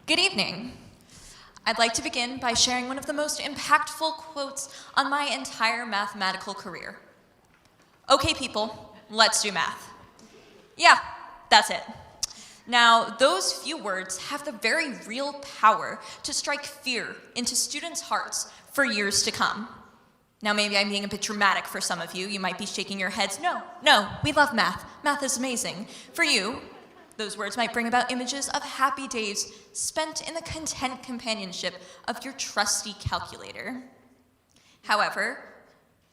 Good evening. I'd like to begin by sharing one of the most impactful quotes on my entire mathematical career. Okay, people, let's do math. Yeah, that's it. Now, those few words have the very real power to strike fear into students' hearts for years to come. Now, maybe I'm being a bit dramatic for some of you. You might be shaking your heads. No, we love math. Math is amazing. For you, those words might bring about images of happy days spent in the content companionship of your trusty calculator. However,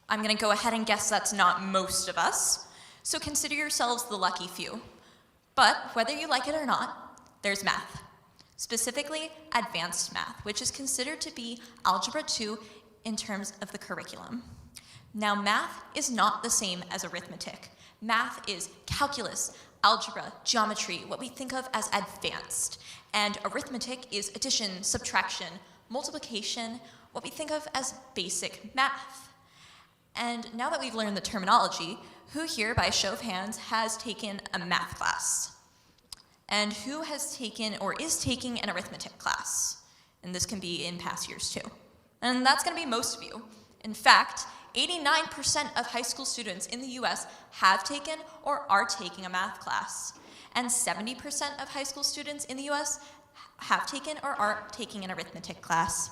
I'm going to go ahead and guess that's not most of us, so consider yourselves the lucky few. But whether you like it or not, there's math. Specifically, advanced math, which is considered to be Algebra 2 in terms of the curriculum. Now, math is not the same as arithmetic. Math is calculus, algebra, geometry, what we think of as advanced. And arithmetic is addition, subtraction, multiplication, what we think of as basic math. And now that we've learned the terminology, who here, by a show of hands, has taken a math class? And who has taken or is taking an arithmetic class? And this can be in past years too. And that's going to be most of you. In fact, 89% of high school students in the US have taken or are taking a math class. And 70% of high school students in the US have taken or are taking an arithmetic class.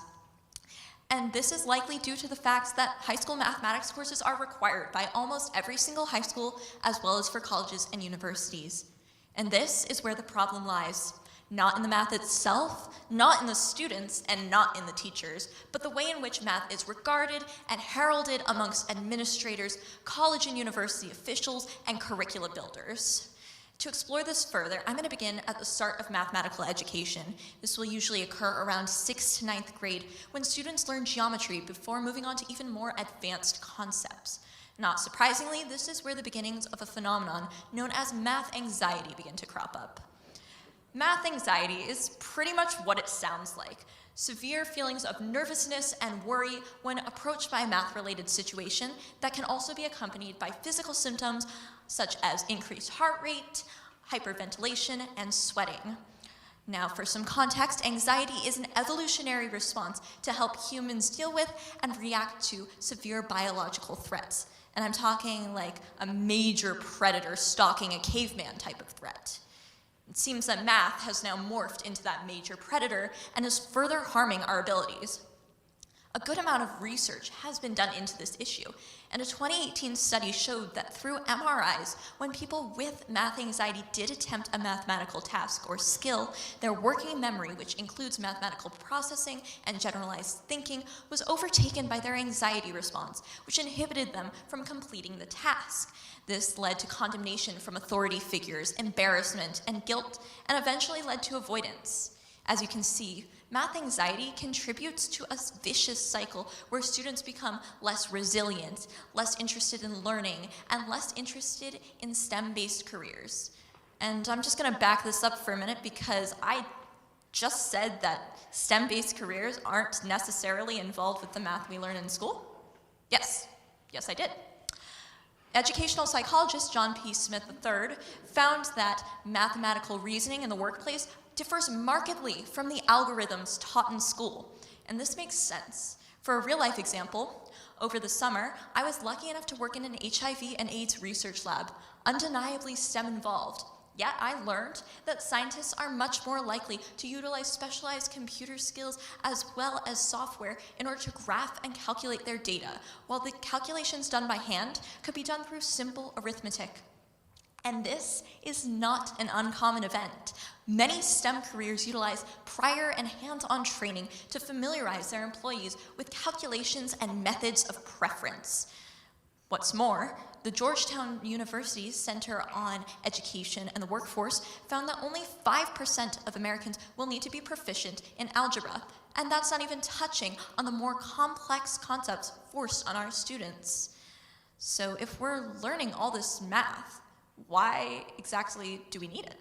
And this is likely due to the fact that high school mathematics courses are required by almost every single high school, as well as for colleges and universities. And this is where the problem lies. Not in the math itself, not in the students, and not in the teachers, but the way in which math is regarded and heralded amongst administrators, college and university officials, and curricula builders. To explore this further, I'm going to begin at the start of mathematical education. This will usually occur around 6th to 9th grade, when students learn geometry before moving on to even more advanced concepts. Not surprisingly, this is where the beginnings of a phenomenon known as math anxiety begin to crop up. Math anxiety is pretty much what it sounds like. Severe feelings of nervousness and worry when approached by a math-related situation that can also be accompanied by physical symptoms such as increased heart rate, hyperventilation, and sweating. Now, for some context, anxiety is an evolutionary response to help humans deal with and react to severe biological threats. And I'm talking like a major predator stalking a caveman type of threat. It seems that math has now morphed into that major predator and is further harming our abilities. A good amount of research has been done into this issue, and a 2018 study showed that through MRIs, when people with math anxiety did attempt a mathematical task or skill, their working memory, which includes mathematical processing and generalized thinking, was overtaken by their anxiety response, which inhibited them from completing the task. This led to condemnation from authority figures, embarrassment, and guilt, and eventually led to avoidance. As you can see, math anxiety contributes to a vicious cycle where students become less resilient, less interested in learning, and less interested in STEM-based careers. And I'm just going to back this up for a minute because I just said that STEM-based careers aren't necessarily involved with the math we learn in school. Yes, I did. Educational psychologist John P. Smith III found that mathematical reasoning in the workplace differs markedly from the algorithms taught in school. And this makes sense. For a real-life example, over the summer, I was lucky enough to work in an HIV and AIDS research lab, undeniably STEM-involved. Yet I learned that scientists are much more likely to utilize specialized computer skills as well as software in order to graph and calculate their data, while the calculations done by hand could be done through simple arithmetic. And this is not an uncommon event. Many STEM careers utilize prior and hands-on training to familiarize their employees with calculations and methods of preference. What's more, the Georgetown University's Center on Education and the Workforce found that only 5% of Americans will need to be proficient in algebra, and that's not even touching on the more complex concepts forced on our students. So if we're learning all this math, why exactly do we need it?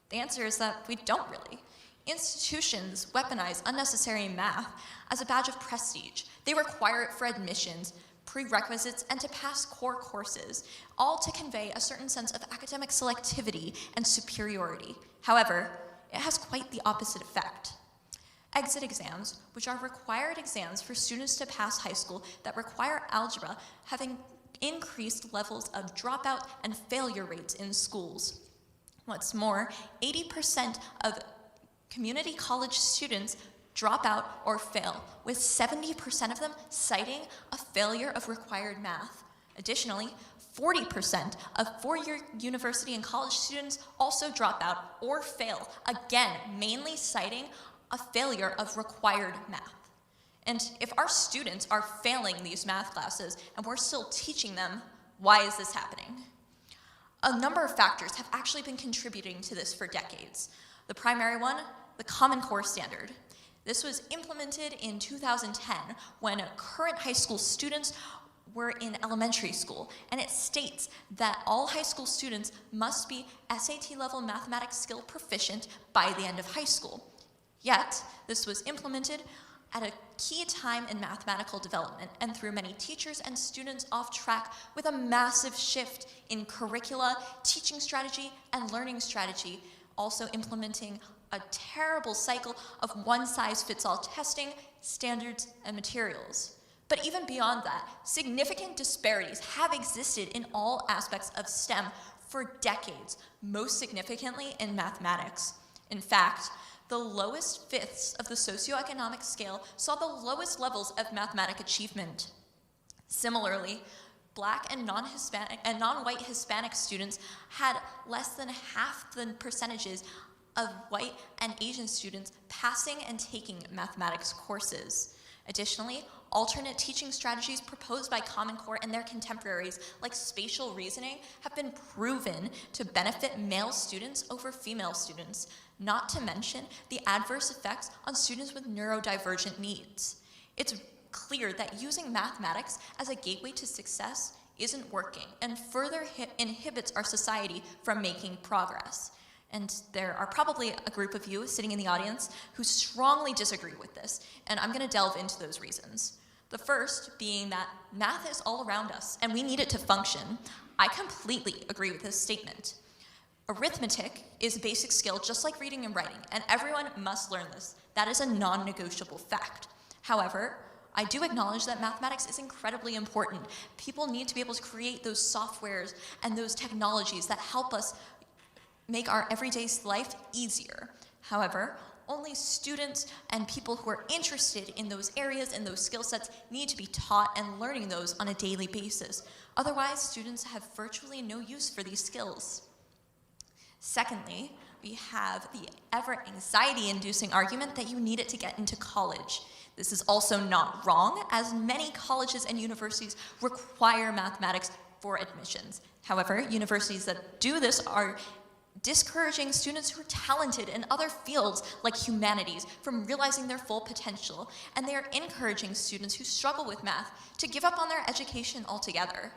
The answer is that we don't really. Institutions weaponize unnecessary math as a badge of prestige. They require it for admissions, prerequisites, and to pass core courses, all to convey a certain sense of academic selectivity and superiority. However, it has quite the opposite effect. Exit exams, which are required exams for students to pass high school that require algebra, have increased levels of dropout and failure rates in schools. What's more, 80% of community college students drop out or fail, with 70% of them citing a failure of required math. Additionally, 40% of four-year university and college students also drop out or fail, again, mainly citing a failure of required math. And if our students are failing these math classes and we're still teaching them, why is this happening? A number of factors have actually been contributing to this for decades. The primary one, the Common Core standard. This was implemented in 2010 when current high school students were in elementary school, and it states that all high school students must be SAT-level mathematics skill proficient by the end of high school. Yet, this was implemented at a key time in mathematical development and threw many teachers and students off track with a massive shift in curricula, teaching strategy, and learning strategy, also implementing a terrible cycle of one-size-fits-all testing, standards, and materials. But even beyond that, significant disparities have existed in all aspects of STEM for decades, most significantly in mathematics. In fact, the lowest fifths of the socioeconomic scale saw the lowest levels of mathematic achievement. Similarly, Black and non-Hispanic and non-white Hispanic students had less than half the percentages of white and Asian students passing and taking mathematics courses. Additionally, alternate teaching strategies proposed by Common Core and their contemporaries, like spatial reasoning, have been proven to benefit male students over female students, not to mention the adverse effects on students with neurodivergent needs. It's clear that using mathematics as a gateway to success isn't working and further inhibits our society from making progress. And there are probably a group of you sitting in the audience who strongly disagree with this, and I'm going to delve into those reasons. The first being that math is all around us, and we need it to function. I completely agree with this statement. Arithmetic is a basic skill just like reading and writing, and everyone must learn this. That is a non-negotiable fact. However, I do acknowledge that mathematics is incredibly important. People need to be able to create those softwares and those technologies that help us make our everyday life easier. However, only students and people who are interested in those areas and those skill sets need to be taught and learning those on a daily basis. Otherwise, students have virtually no use for these skills. Secondly, we have the ever anxiety-inducing argument that you need it to get into college. This is also not wrong, as many colleges and universities require mathematics for admissions. However, universities that do this are discouraging students who are talented in other fields like humanities from realizing their full potential, and they are encouraging students who struggle with math to give up on their education altogether.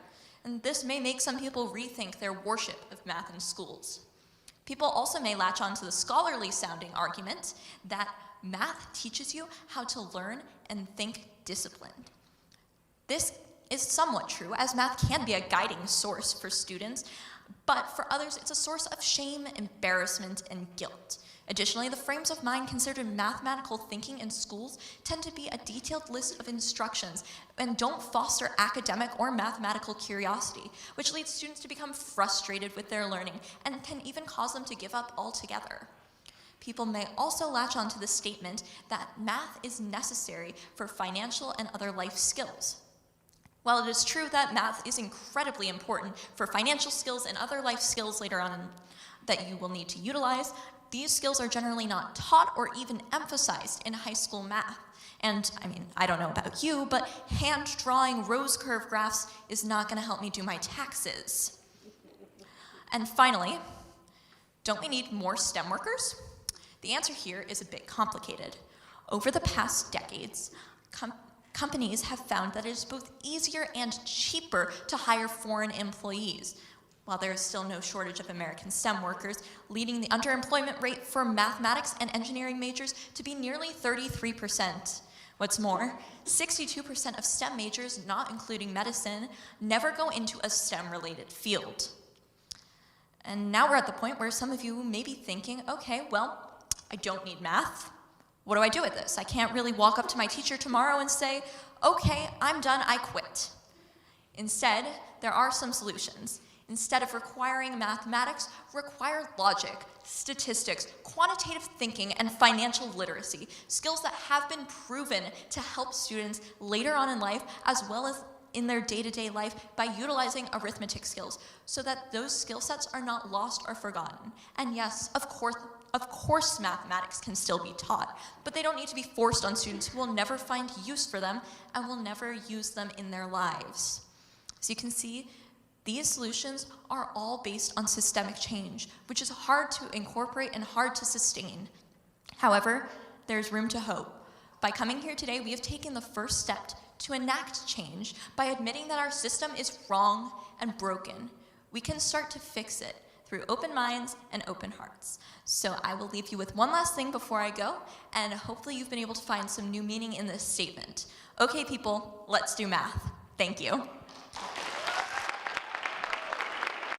And this may make some people rethink their worship of math in schools. People also may latch on to the scholarly sounding argument that math teaches you how to learn and think disciplined. This is somewhat true, as math can be a guiding source for students, but for others, it's a source of shame, embarrassment, and guilt. Additionally, the frames of mind considered mathematical thinking in schools tend to be a detailed list of instructions and don't foster academic or mathematical curiosity, which leads students to become frustrated with their learning and can even cause them to give up altogether. People may also latch on to the statement that math is necessary for financial and other life skills. While it is true that math is incredibly important for financial skills and other life skills later on that you will need to utilize, these skills are generally not taught or even emphasized in high school math. And I don't know about you, but hand drawing rose curve graphs is not going to help me do my taxes. And finally, don't we need more STEM workers? The answer here is a bit complicated. Over the past decades, companies have found that it is both easier and cheaper to hire foreign employees. While there is still no shortage of American STEM workers, leading the underemployment rate for mathematics and engineering majors to be nearly 33%. What's more, 62% of STEM majors, not including medicine, never go into a STEM-related field. And now we're at the point where some of you may be thinking, okay, well, I don't need math, What do I do with this? I can't really walk up to my teacher tomorrow and say, okay, I'm done, I quit. Instead, there are some solutions. Instead of requiring mathematics, require logic, statistics, quantitative thinking, and financial literacy, skills that have been proven to help students later on in life as well as in their day-to-day life by utilizing arithmetic skills so that those skill sets are not lost or forgotten. And yes, of course mathematics can still be taught, but they don't need to be forced on students who will never find use for them and will never use them in their lives. So you can see, these solutions are all based on systemic change, which is hard to incorporate and hard to sustain. However, there's room to hope. By coming here today, we have taken the first step to enact change by admitting that our system is wrong and broken. We can start to fix it through open minds and open hearts. So I will leave you with one last thing before I go, and hopefully you've been able to find some new meaning in this statement. Okay, people, let's do math. Thank you.